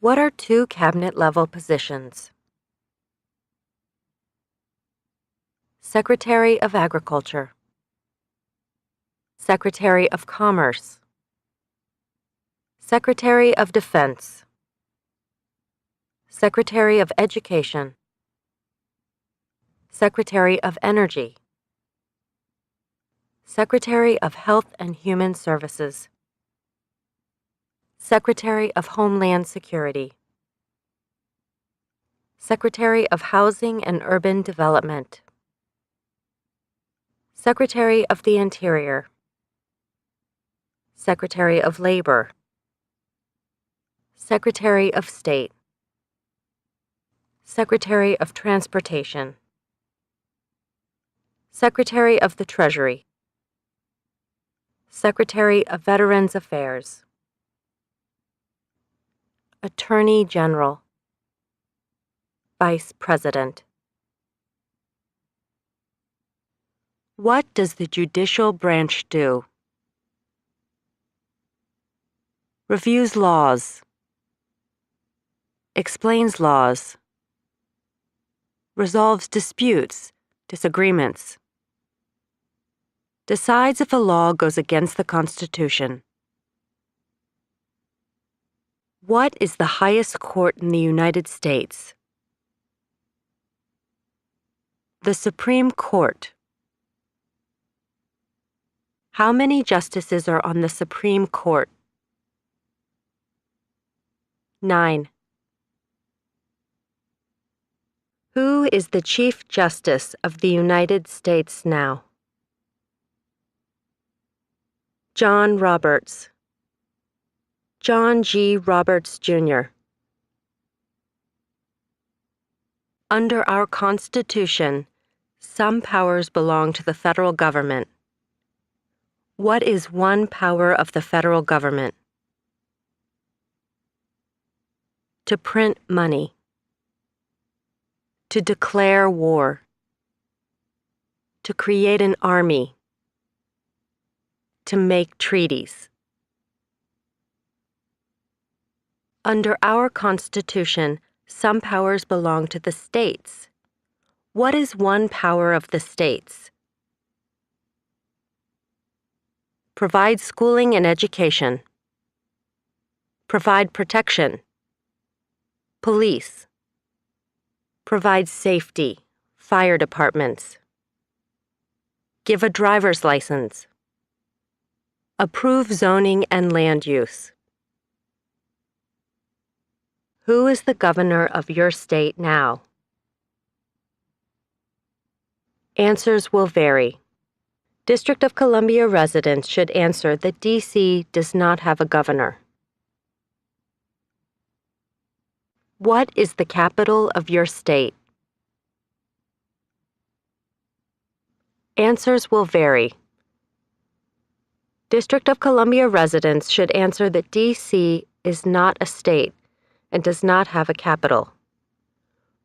What are two cabinet-level positions? Secretary of Agriculture, Secretary of Commerce, Secretary of Defense, Secretary of Education, Secretary of Energy, Secretary of Health and Human Services, Secretary of Homeland Security, Secretary of Housing and Urban Development, Secretary of the Interior, Secretary of Labor, Secretary of State, Secretary of Transportation, Secretary of the Treasury, Secretary of Veterans Affairs, Attorney General, Vice President. What does the judicial branch do? Reviews laws, explains laws, resolves disputes, disagreements, decides if a law goes against the Constitution. What is the highest court in the United States? The Supreme Court. How many justices are on the Supreme Court? 9. Who is the Chief Justice of the United States now? John Roberts. John G. Roberts, Jr. Under our Constitution, some powers belong to the federal government. What is one power of the federal government? To print money. To declare war. To create an army. To make treaties. Under our Constitution, some powers belong to the states. What is one power of the states? Provide schooling and education. Provide protection. Police. Provide safety, fire departments. Give a driver's license. Approve zoning and land use. Who is the governor of your state now? Answers will vary. District of Columbia residents should answer that D.C. does not have a governor. What is the capital of your state? Answers will vary. District of Columbia residents should answer that D.C. is not a state and does not have a capital.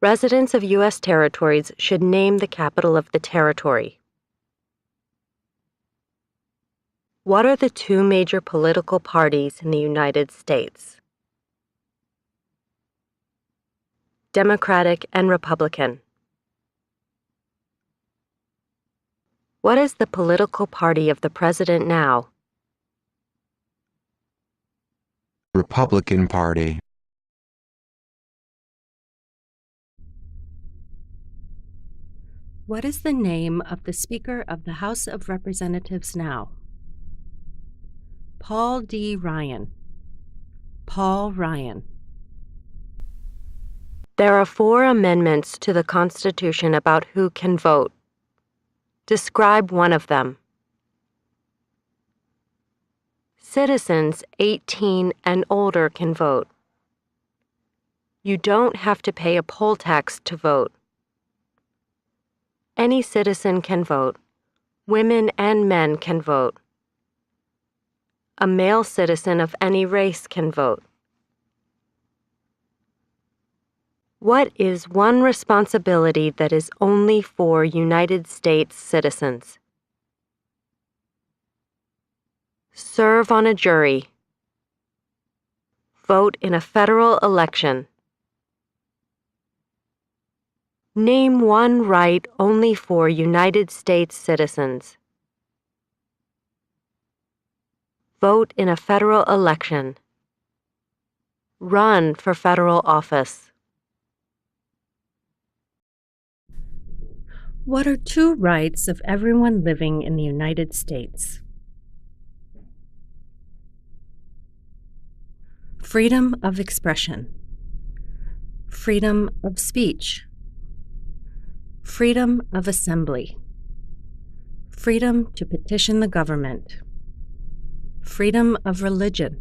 Residents of U.S. territories should name the capital of the territory. What are the two major political parties in the United States? Democratic and Republican. What is the political party of the president now? Republican Party. What is the name of the Speaker of the House of Representatives now? Paul D. Ryan. Paul Ryan. There are 4 amendments to the Constitution about who can vote. Describe one of them. Citizens 18 and older can vote. You don't have to pay a poll tax to vote. Any citizen can vote. Women and men can vote. A male citizen of any race can vote. What is one responsibility that is only for United States citizens? Serve on a jury. Vote in a federal election. Name one right only for United States citizens. Vote in a federal election. Run for federal office. What are two rights of everyone living in the United States? Freedom of expression. Freedom of speech. Freedom of assembly. Freedom to petition the government. Freedom of religion.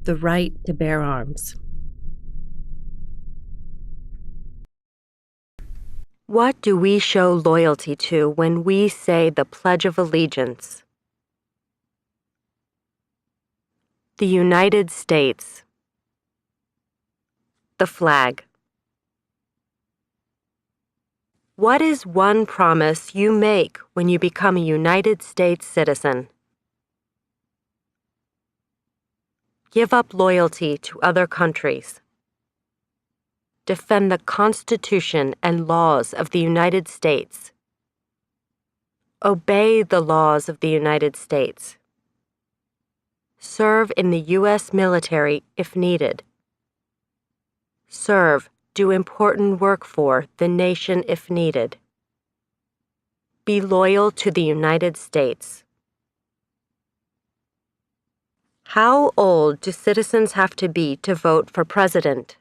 The right to bear arms. What do we show loyalty to when we say the Pledge of Allegiance? The United States. The flag. What is one promise you make when you become a United States citizen? Give up loyalty to other countries. Defend the Constitution and laws of the United States. Obey the laws of the United States. Serve in the U.S. military if needed. Serve, do important work for the nation if needed. Be loyal to the United States. How old do citizens have to be to vote for president?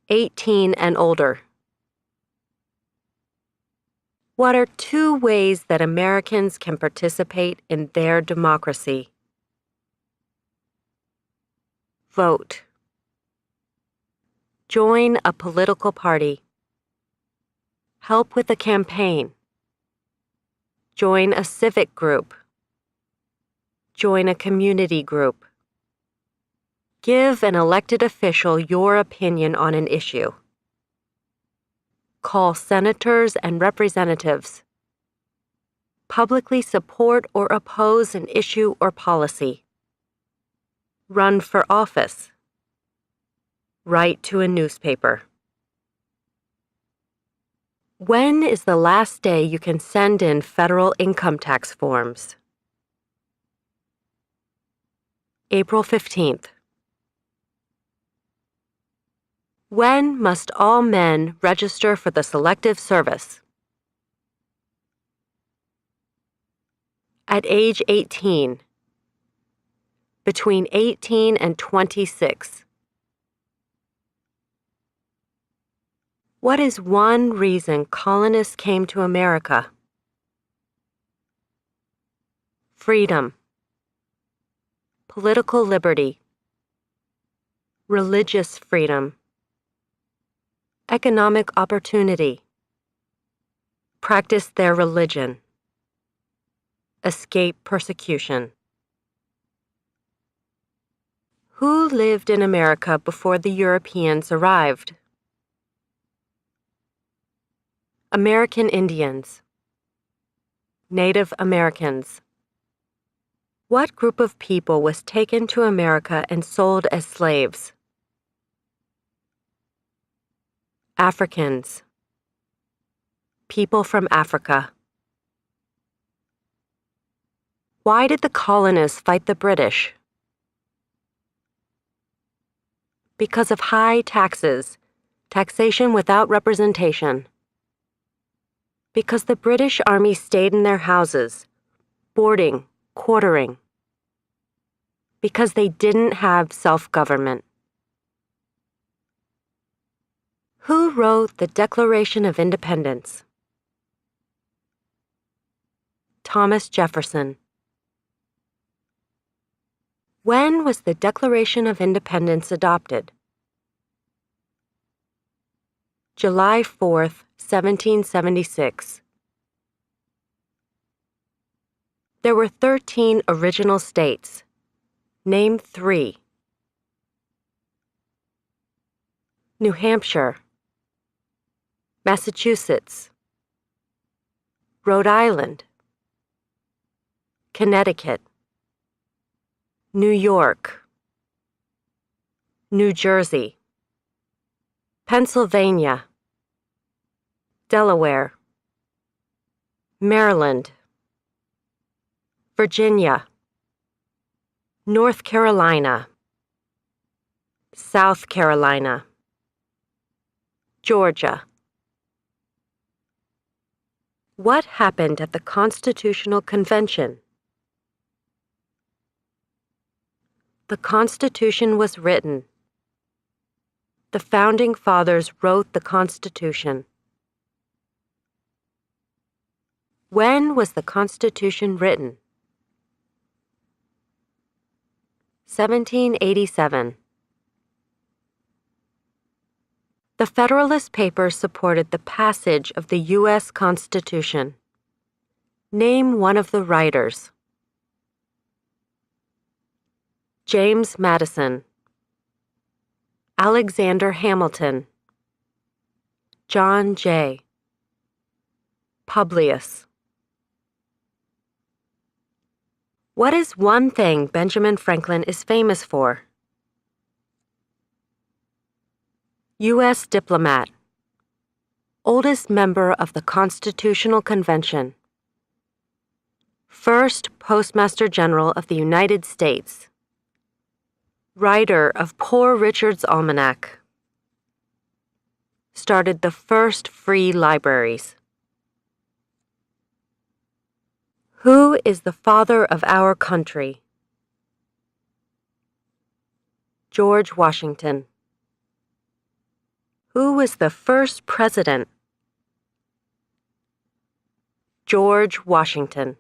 18 and older. What are two ways that Americans can participate in their democracy? Vote. Join a political party. Help with a campaign. Join a civic group. Join a community group. Give an elected official your opinion on an issue. Call senators and representatives. Publicly support or oppose an issue or policy. Run for office. Write to a newspaper. When is the last day you can send in federal income tax forms? April 15th. When must all men register for the Selective Service? At age 18. Between 18 and 26. What is one reason colonists came to America? Freedom. Political liberty. Religious freedom. Economic opportunity. Practice their religion. Escape persecution. Who lived in America before the Europeans arrived? American Indians. Native Americans. What group of people was taken to America and sold as slaves? Africans. People from Africa. Why did the colonists fight the British? Because of high taxes, taxation without representation. Because the British Army stayed in their houses, boarding, quartering. Because they didn't have self-government. Who wrote the Declaration of Independence? Thomas Jefferson. When was the Declaration of Independence adopted? July 4th, 1776. There were 13 original states. Name 3. New Hampshire. Massachusetts. Rhode Island. Connecticut. New York, New Jersey, Pennsylvania, Delaware, Maryland, Virginia, North Carolina, South Carolina, Georgia. What happened at the Constitutional Convention? The Constitution was written. The Founding Fathers wrote the Constitution. When was the Constitution written? 1787. The Federalist Papers supported the passage of the U.S. Constitution. Name one of the writers. James Madison, Alexander Hamilton, John Jay, Publius. What is one thing Benjamin Franklin is famous for? U.S. diplomat, oldest member of the Constitutional Convention, first Postmaster General of the United States, writer of Poor Richard's Almanac, started the first free libraries. Who is the father of our country? George Washington. Who was the first president? George Washington.